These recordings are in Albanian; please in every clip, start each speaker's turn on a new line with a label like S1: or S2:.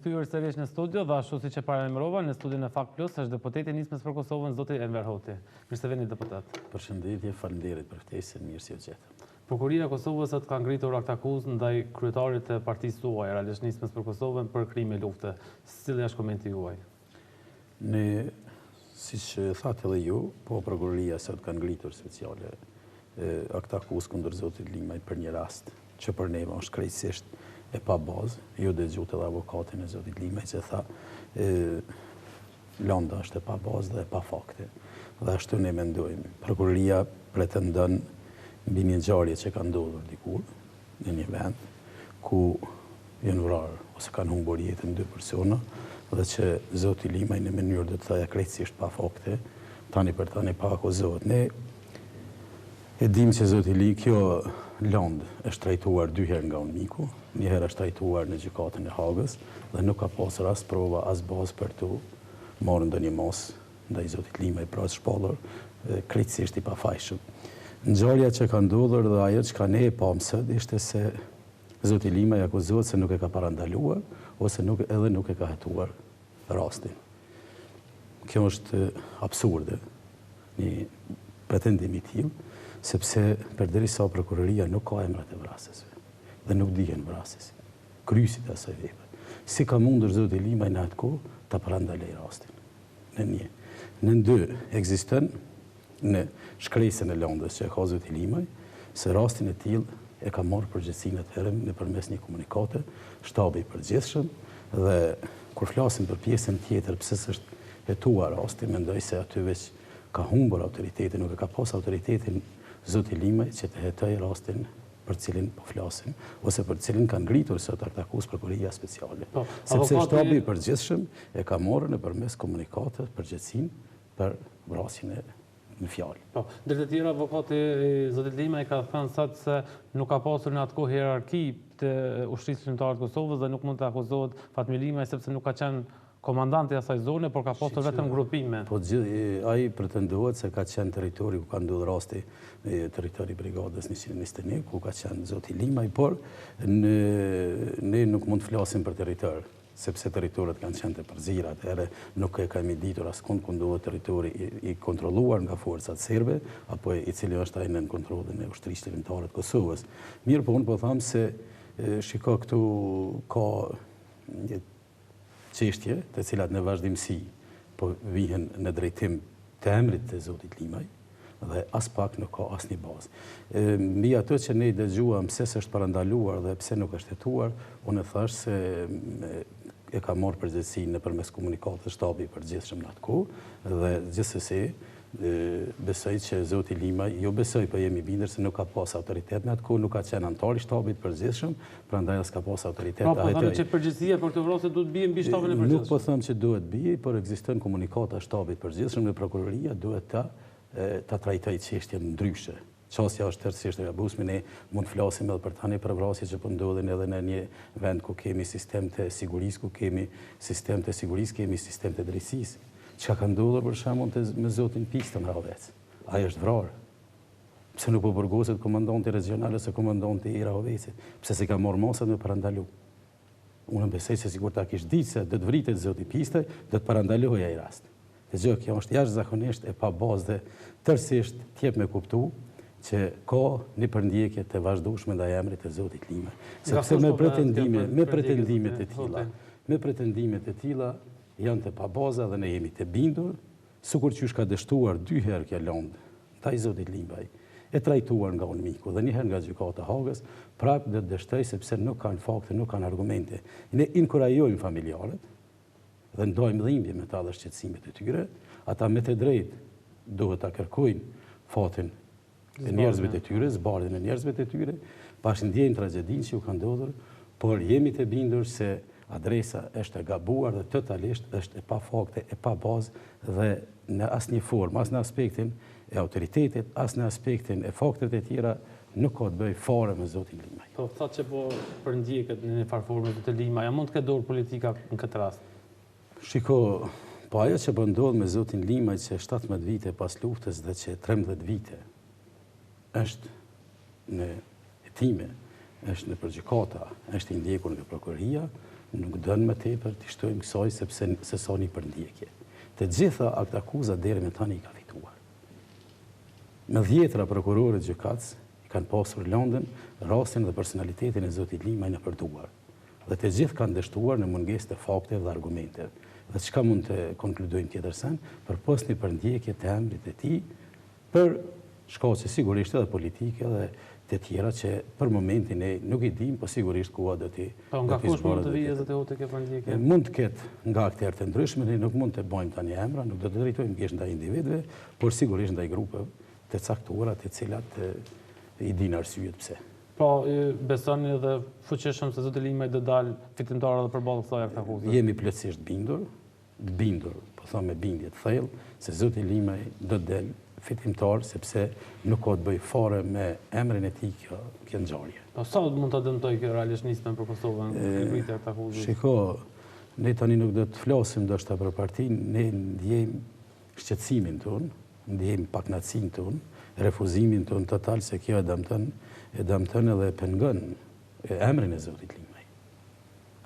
S1: rikthyer sërish në studio dhe ashtu siç e paralajmërova në studion e Fakt Plus është deputeti nismës për Kosovën zoti Enver Hoti. Mirë se vini deputat.
S2: Përshëndetje, faleminderit për ftesën, mirë se u gjetëm.
S1: Prokuria e Kosovës ka ngritur aktakuzë ndaj kryetarit të partisë suaj, realisht nismës për Kosovën për krime lufte. Cili është komenti juaj?
S2: Ne, siç thatë edhe ju, po prokuria sot ka ngritur speciale aktakuzë kundër zotit Limaj për një rast që për neve është krejtësisht e pa bazë, ju dëgjut edhe avokatin e zotit Limaj që tha lënda është e pa bazë dhe e pa fakte. Dhe ashtu ne mendojmë. Prokuria pretendon mbi një ngjarje që ka ndodhur dikur në një vend ku janë vrarë ose kanë humbur jetën 2 persona dhe që zoti Limaj në mënyrë do të thoya krejtësisht pa fakte, tani për tani pa akuzohet. Ne e dim që zoti Limaj kjo lëndë është trajtuar 2 herë nga UNMIK-u, një herë është trajtuar në gjykatën e Hagës dhe nuk ka pasur as prova as bazë për të marrë ndonjë mos ndaj zotit Limaj pra të shpallur krejtësisht i pafajshëm. Ngjarja që ka ndodhur dhe ajo që ne e pam sot ishte se zoti Limaj akuzohet se nuk e ka parandaluar ose edhe nuk e ka hetuar rastin. Kjo është absurde, një pretendim i tillë, sepse përderisa prokuroria nuk ka emrat e vrasësve dhe nuk dihen vrasësi, kryesit e asaj vepre. Si ka mundur zoti Limaj në atë kohë ta parandalej rastin? Në një. Në 2, ekziston në shkresën e lëndës që e ka zoti Limaj, se rastin e tillë e ka marrë përgjegjësinë atëherë nëpërmes një komunikate shtabi i përgjithshëm dhe kur flasim për pjesën tjetër pse s'është hetuar rasti, mendoj se aty veç ka humbur autoritetin, nuk e ka pas autoritetin zoti Limaj që të hetoj rastin për cilin po flasim, ose për cilin kanë ngritur sot aktakuzë prokuria speciale. Sepse shtabi i përgjithshëm e ka marrë nëpërmes komunikate përgjegjësinë për vrasjen në fjalë.
S1: Po, ndër të tjerë avokati zoti Limaj ka thënë sot se nuk ka pasur në atë kohë hierarki të ushtrisë shqiptare të Kosovës dhe nuk mund të akuzohet Fatmir Limaj sepse nuk ka qenë komandanti asaj zone, por ka pasur vetëm grupime.
S2: Po ai pretendohet se ka qenë territori ku ka ndodhur rasti, territori brigadës 121, ku ka qenë zoti Limaj, por ne nuk mund të flasim për territor, sepse territorët kanë qenë të përzira, atëherë nuk e kemi ditur askund ku ndodhet territori i kontrolluar nga forcat serbe, apo i cili është ai nën kontrollin e ushtrisë shqiptare të Kosovës. Mirë, po unë po them se shiko këtu ka një çështje të cilat në vazhdimsi po vihen në drejtim të emrit të zotit Limaj dhe as pak nuk ka asnjë bazë. Mbi ato që ne dëgjuam pse s'është parandaluar dhe pse nuk është hetuar, unë thash se e ka marrë përgjegjësinë nëpërmes komunikatës shtabi i përgjithshëm në atë kohë dhe gjithsesi besoj që zoti Limaj, jo besoj, po jemi bindur se nuk ka pas autoritet në atë kohë, nuk ka qenë antar i shtabit përgjithshëm, prandaj as ka pas autoritet.
S1: Po thonë që përgjegjësia për këtë vrasje duhet bie mbi shtabin e përgjithshëm.
S2: Nuk po them që duhet bie, por ekziston komunikata e shtabit përgjithshëm dhe prokuroria duhet ta trajtojë çështjen ndryshe. Çështja është tërësisht e abuzimit, ne mund të flasim edhe për tani për vrasje që po ndodhin edhe në një vend ku kemi sistem të sigurisë, kemi sistem të drejtësisë. Çka ka ndodhur për shembull me zotin Pistën Rahovec. Ai është vrarë. Pse nuk po burgoset komandanti regional ose komandanti i Rahovecit? Pse s'e ka marrë mosat me parandalu? Unë besoj se sikur ta kish ditë se do të vritet zoti Pistë, do të parandalohej ai rast. Kjo është jashtëzakonisht e pa bazë dhe tërësisht t'jep me kuptu që ka një përndjekje të vazhdueshme ndaj emrit të zotit Limaj. Sepse me pretendimet e tilla janë të pabaza dhe ne jemi të bindur, sikur që ka dështuar 2 herë kjo lëndë ndaj zotit Limaj, e trajtuar nga UNMIK-u dhe një herë nga gjykata e Hagës, prapë do të dështoj sepse nuk kanë fakte, nuk kanë argumente. Ne inkurajojmë familjarët dhe ndajmë dhimbje me ta dhe shqetësimet e tyre, ata me të drejtë duhet ta kërkojnë fatin e njerëzve të tyre, zbardhjen e njerëzve të tyre, pashindjejmë tragjedinë që u ka ndodhur, por jemi të bindur se adresa është e gabuar dhe totalisht është e pa fakte, e pa bazë dhe në asnjë formë, as në aspektin e autoritetit, as në aspektin e fakteve të tjera nuk ka të bëjë fare me zotin Limaj.
S1: Po thotë që po përndjeket në një farë forme të Limaj, a mund të ketë dorë politika në këtë rast?
S2: Shiko, po ajo që po ndodh me zotin Limaj që 17 vite pas luftës dhe që 13 vite është në hetime, është në përgjykata, është i ndjekur nga prokuroria, nuk dënë më tepër të shtojmë kësaj sepse se sa një përndjekje. Të gjitha akt akuzat deri me tani i ka fituar. Me 10 prokurorët gjykatës i kanë pasur lëndën, rastin dhe personalitetin e zotit Limaj në përduar. Dhe të gjithë kanë dështuar në mungesë të fakteve dhe argumenteve. Dhe çka mund të konkludojmë tjetër sen, për pas një përndjekje të emrit e tij, për shkaqe sigurisht edhe politike dhe të tjera që për momentin ne nuk i dim, po sigurisht kuha do t'i
S1: Po nga kush mund të vijë zoti Hoti kjo përndjekje?
S2: Mund të ketë nga aktorë të ndryshme, ne nuk mund të bëjmë tani emra, nuk do të drejtojmë thjesht ndaj individëve, por sigurisht ndaj grupeve të caktuara, të cilat i dinë arsyet pse.
S1: Po, besoni edhe fuqishëm se zoti Limaj do dalë fitimtar edhe përballë kësaj akt akuze?
S2: Jemi plotësisht bindur, po them me bindje të thellë, se zoti Limaj do të del fitimtar sepse nuk ka të bëj fare me emrin e tij kjo ngjarje.
S1: Po sa mund ta dëmtoj kjo realisht nismën për Kosovën, kryeja akt akuzës?
S2: Shiko, ne tani nuk do të flasim ndoshta për partinë, ne ndjejmë shqetësimin tonë, ndjejmë pakënaqësinë tonë, refuzimin tonë total se kjo e dëmton edhe pengon emrin e zotit Limaj.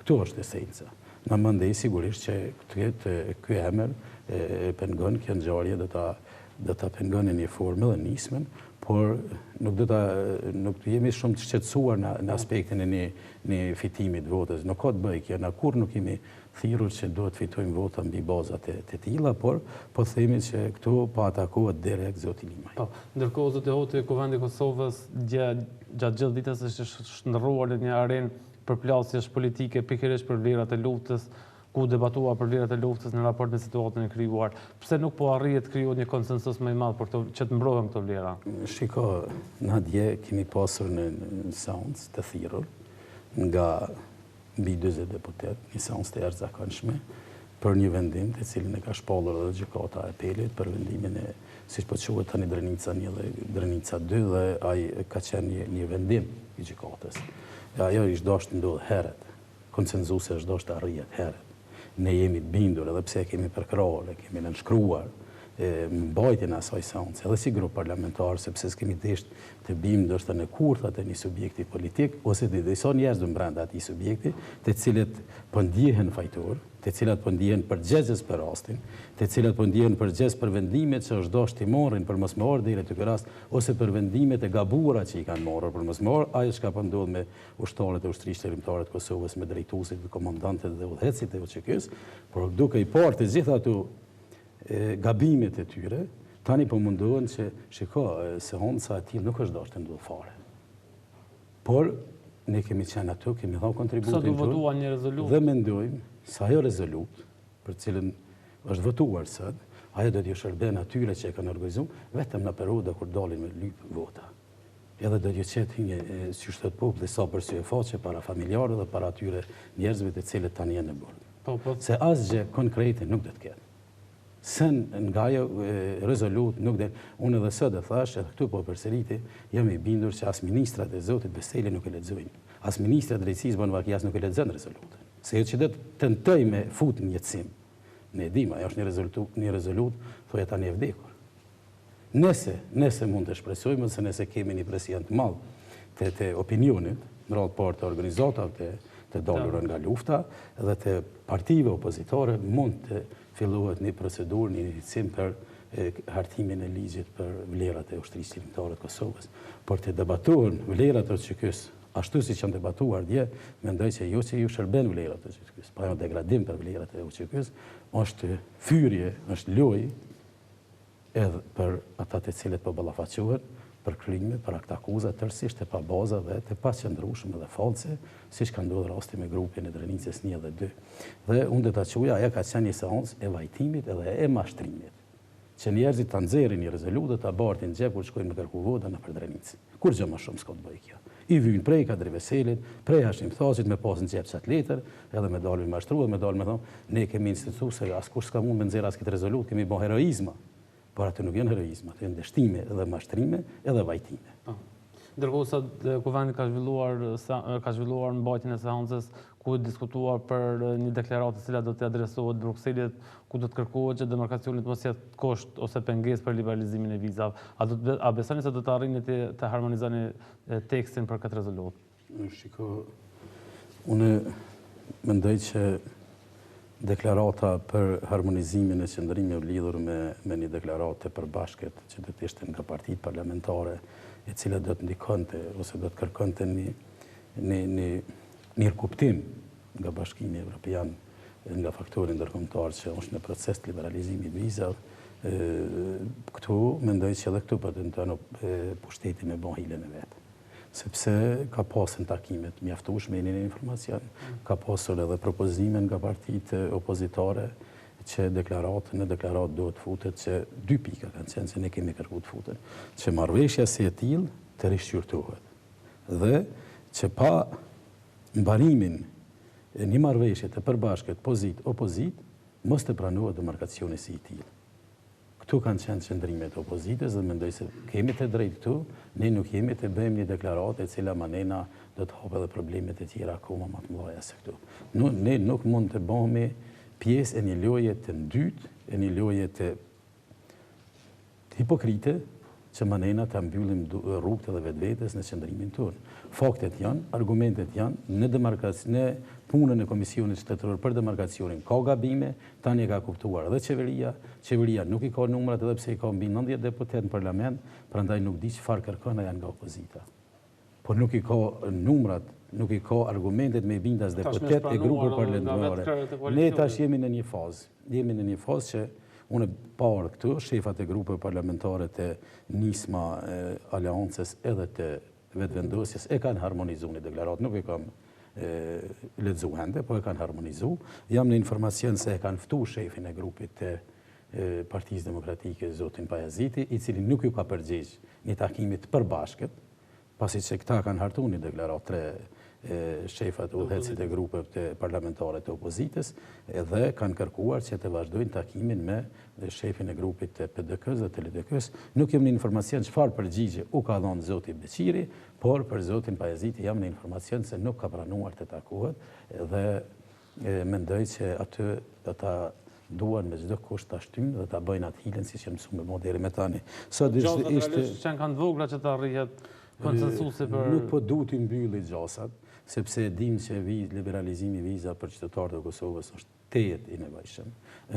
S2: Këtu është esenca. Na mendej sigurisht që ky emër e pengon kjo ngjarje do ta pengon në një formë dhe nismën, por nuk jemi shumë të shqetësuar në aspektin e një fitimit votës. Nuk ka të bëjë kjo, na kur nuk jemi thirrur që duhet fitojmë vota mbi bazat e tilla, por po themi që këtu po atakohet direkt zoti Limaj.
S1: Po, ndërkohë zoti Hoti, Kuvendi i Kosovës gjatë gjithë ditës është shndërruar në një arenë përplasjesh politike pikërisht për vlerat e luftës, ku debatua për vlerat e luftës në raport me situatën e krijuar. Pse nuk po arrihet të krijohet një konsensus më i madh për që të mbrohen këto vlera?
S2: Shiko, na dje kemi pasur në seancë të thirrur nga mbi 40 deputet, një seancë të jashtëzakonshme për një vendim të cilin e ka shpallur edhe gjykata e apelit për vendimin e siç po quhet tani Drenica 1 dhe Drenica 2 dhe ai ka qenë një vendim i gjykatës. Ajo është dashur të ndodhë herët. Konsensusi është dashur të arrihet herët. Ne jemi të bindur edhe pse kemi përkrahur, kemi nënshkruar mbajtjen e asaj seance, edhe si grup parlamentar, sepse s'kemi desht të bimë ndoshta në kurthat e një subjekti politik, ose të disa njerëz brenda atij subjekti, të cilët po ndihen fajtor, të cilat po ndihen përgjegjës për rastin, të cilat po ndihen përgjegjës për vendimet që është dashur të marrin për mos marrë deri te ky rast, ose për vendimet e gabuara që i kanë marrë për mos marrë, ajo çka po ndodh me ushtarët e ushtrisë shërimtare të Kosovës, me drejtuesit, me komandantët dhe udhëheqësit e OÇK-s, por duke i parë të gjitha ato gabimet e tyre, tani po mundohen që seanca e tillë nuk është dashur të ndodhë fare. Por ne kemi qenë aty, kemi dhënë kontributin
S1: tonë. Sa do votuar një rezolutë?
S2: Dhe mendojmë se ajo rezolutë, për cilën është votuar sot, ajo do t'ju shërbejë atyre që e kanë organizuar vetëm në periudhë kur dalin me lyp vota. Edhe do t'ju qetë një si thot populli sa për sy e faqe para familjarëve dhe para atyre njerëzve të cilët tani janë në bord. Se asgjë konkrete nuk do të ketë. Sen nga ajo rezolut nuk dhe, unë edhe sot e thash, edhe këtu po përsëriti, jam i bindur që as ministrat e Zotit Beseli nuk e lexojnë. As ministrat e drejtësisë Banvakijas nuk e lexojnë rezolutën. Se jo që do të tentoj me fut në jetësim. Ne dim, ajo është një rezolut, thoya tani e vdekur. Nëse mund të shpresojmë, se nëse kemi një presion të madh të opinionit, në radhë parë të organizatave të dalura nga lufta dhe të partive opozitore, mund të fillohet një procedurë, një iniciatim për hartimin e ligjit për vlerat e ushtrisë shërimtare të Kosovës. Por të debatohen vlerat e OÇK-s, ashtu siç janë debatuar dje, mendoj që jo që ju shërben vlerat e OÇK-s, pa janë degradim për vlerat e OÇK-s, është fyrje, është lojë edhe për ata të cilët po ballafaqohen për krime, për akt akuza tërësisht e pa baza dhe të paqëndrueshme dhe false, siç ka ndodhur rasti me grupin e Drenicës 1 dhe 2. Dhe unë do ta quaja, ajo ka qenë një seancë e vajtimit edhe e mashtrimit. Që njerëzit ta nxjerrin një rezolutë, ta bartin në xhep kur shkojnë me kërku vota nëpër Drenicë. Kur gjë më shumë s'ka të bëjë kjo. I vyn prej Kadri Veselit, prej Hashim Thaqit me pas në xhep çat letër, edhe me dalë me mashtruar, me dalë me thonë, ne kemi institut se askush s'ka mund me nxjerr as këtë rezolutë, kemi bën heroizma. Por atë nuk janë heroizma, atë janë dështime edhe mashtrime edhe vajtime.
S1: Ndërkohë sa Kuvendi ka zhvilluar mbajtjen e seancës ku diskutuar për një deklaratë e cila do të adresohet Brukselit, ku do të kërkohet që demarkacioni të mos jetë kusht ose pengesë për liberalizimin e vizave. A besoni se do të arrini të harmonizoni tekstin për këtë rezolutë?
S2: Shiko, unë mendoj që deklarata për harmonizimin e qëndrimit u lidhur me një deklaratë të përbashkët që do të ishte nga partitë parlamentare, e cila do të ndikonte ose do të kërkonte një mirëkuptim nga Bashkimi Evropian nga faktori ndërkombëtar që është në proces të liberalizimit vizave. Këtu mendoj që edhe këtu po tenton pushteti me bën hilen e vet. Sepse ka pasur takimet mjaftueshme në informacion, ka pasur edhe propozime nga partitë opozitare që në deklaratë duhet futet që 2 pika kanë qenë që ne kemi kërkuar të futen, që marrëveshja si e tillë të rishqyrtohet dhe që pa mbarimin e një marrëveshje të përbashkët pozit-opozit mos të pranohet demarkacioni si i tillë. Këtu kanë qenë qëndrimet opozitës dhe mendoj se kemi të drejtë këtu, ne nuk jemi të bëjmë një deklaratë e cila manena do të hapë edhe problemet e tjera akoma më të mëdha se këtu. Ne nuk mund të bëhemi pjesë e një loje të ndytë, e një loje të hipokrite, që manena të mbyllim rrugët edhe vetvetes në qëndrimin tonë. Faktet janë, argumentet janë, në punën e Komisionit Shtetëror për demarkacionin ka gabime, tani e ka kuptuar edhe qeveria nuk i ka numrat edhe pse i ka mbi 90 deputet në parlament, prandaj nuk di çfarë kërkon janë nga opozita. Por nuk i ka numrat, nuk i ka argumentet me i bindas deputet e grupeve parlamentare. Ne tash jemi në një fazë që unë parë këtu, shefat e grupeve parlamentare të nisma aleancës edhe të vetëvendosjes e kanë harmonizuar në deklaratë, nuk e kam lexu hende, po e kanë harmonizu. Jam në informacion se e kanë ftu shefin e grupit të Partisë Demokratike, zotin Pajaziti, i cili nuk ju ka përgjigj një takimit përbashkët, pasi që këta kanë hartu një deklaratë 3 shefat udhëheqësit e grupeve të parlamentare të opozitës edhe kanë kërkuar që të vazhdojnë takimin me shefin e grupit të PDK-s dhe të LDK-s. Nuk jam në informacion çfarë përgjigje u ka dhënë zoti Beqiri, por për zotin Pajaziti jam në informacion se nuk ka pranuar të takohet dhe mendoj që aty ata duan me çdo kusht ta shtyjnë dhe ta bëjnë atë hilen siç janë mësuar me deri më tani. Sot
S1: ishte që kanë vogla që të arrihet konsensusi për
S2: nuk po duhet i mbylli gjasat, sepse dim që liberalizimi i viza për qytetarët e Kosovës është tejet i nevojshëm,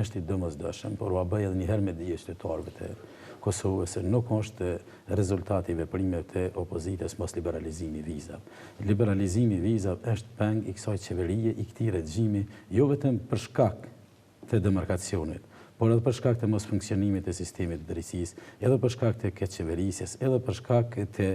S2: është i domosdoshëm, por ua bëj edhe një herë me dije qytetarëve të Kosovës se nuk është rezultati i veprimeve të opozitës mos liberalizimi i vizave. Liberalizimi i vizave është peng i kësaj qeverie, i këtij regjimi, jo vetëm për shkak të demarkacionit, por edhe për shkak të mos funksionimit të sistemit të drejtësisë, edhe për shkak të keqeverisjes, edhe për shkak të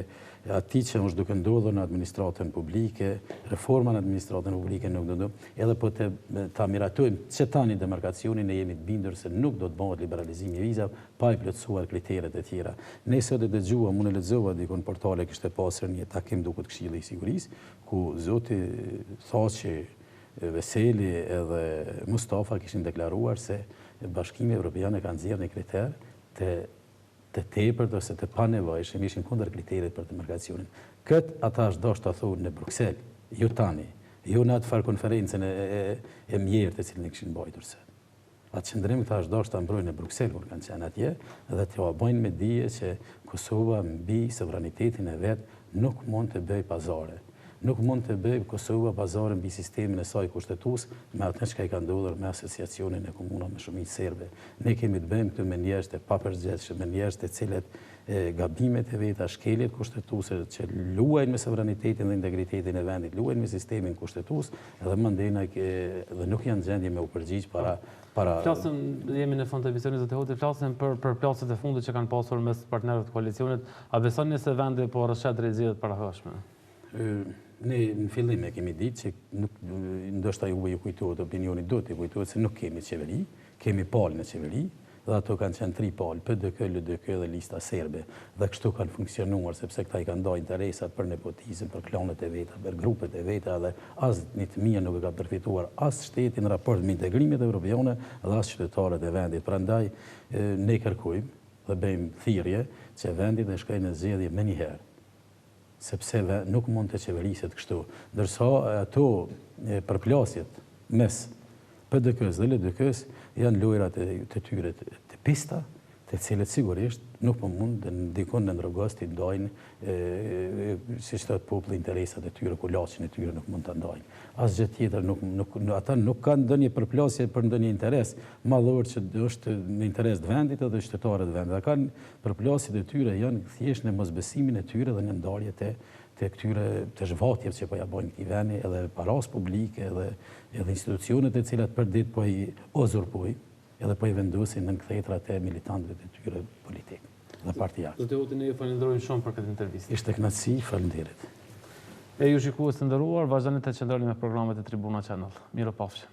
S2: atij që është duke ndodhur në administratën publike, reforma në administratën publike nuk do, edhe po ta miratojmë që tani demarkacionin ne jemi të bindur se nuk do të bëhet liberalizimi i vizave pa i plotësuar kriteret e tjera. Ne sot e dëgjuam, unë e lexova dikon portale kishte pasur një takim duket Këshilli i Sigurisë, ku zoti thotë që Veseli edhe Mustafa kishin deklaruar se Bashkimi Evropian e ka nxjerrë një kriter të tepërt ose të panevojshëm, ishin kundër kriteret për demarkacionin. Këtë ata është dashur ta thonë në Bruksel, jo tani, jo në atë farë konferencën e mjerë të cilën e kishin mbajtur se. Atë qëndrim këta është dashur ta mbrojnë në Bruksel kur kanë qenë atje dhe t'ja bëjnë me dije që Kosova mbi sovranitetin e vet nuk mund të bëjë pazare. Nuk mund të bëjë Kosova pazare mbi sistemin e saj kushtetues me atë që i ka ndodhur me asociacionin e komunave me shumicë serbe. Ne kemi të bëjmë këtu me njerëz të papërgjithshëm, me njerëz të cilët gabimet e veta, shkeljet kushtetuese që luajnë me sovranitetin dhe integritetin e vendit, luajnë me sistemin kushtetues dhe mandena dhe nuk janë gjendje me u përgjigj para
S1: jemi në fund të emisionit të Hoti, flasim për plasjet e fundit që kanë pasur mes partnerëve të koalicionit. A besoni se vendi po rrshet drejt zgjedhjeve të parakohshme?
S2: Ne në fillim e kemi ditë që ndoshta ju kujtohet opinioni do të kujtohet se nuk kemi qeveri, kemi palë në qeveri, dhe ato kanë qenë 3 palë, PDK, LDK dhe lista serbe, dhe kështu kanë funksionuar sepse këta i kanë ndajë interesat për nepotizëm, për klanet e veta, për grupet e veta dhe as një të mija nuk e ka përfituar as shteti në raport me integrimet evropiane dhe as qytetarët e vendit. Prandaj ne kërkojmë dhe bëjmë thirrje që vendi të shkojë në zgjedhje më një herë, sepse nuk mund të qeveriset kështu. Ndërsa ato përplasjet mes PDK-s dhe LDK-s janë lojrat të tyre të pista, të cilët sigurisht nuk po mund dhe ndikon në ndërgos të ndajnë, si që thëtë populli, interesat e tyre, kulaçin e tyre nuk mund të ndajnë. Asgjë tjetër, ata nuk kanë ndonjë përplasje për ndonjë interes madhor që është në interes të vendit edhe qytetarët të vendit. Ata kanë përplasjet e tyre janë thjesht në mosbesimin e tyre dhe në ndarje të këtyre të zhvatjeve që po ja bojnë këtij vendi, edhe paras publike edhe institucionet e cilat për ditë po i uzurpojnë edhe po i vendosin në kthjetrat e militantëve të tyre politikë dhe partijarë.
S1: Zoti Hoti, ne ju falenderojmë shumë për këtë intervistë.
S2: Ishte kënaqësi, faleminderit.
S1: E ju shikues të nderuar, vazhdoni të qëndroni me programet e Tribuna Channel. Mirupafshim.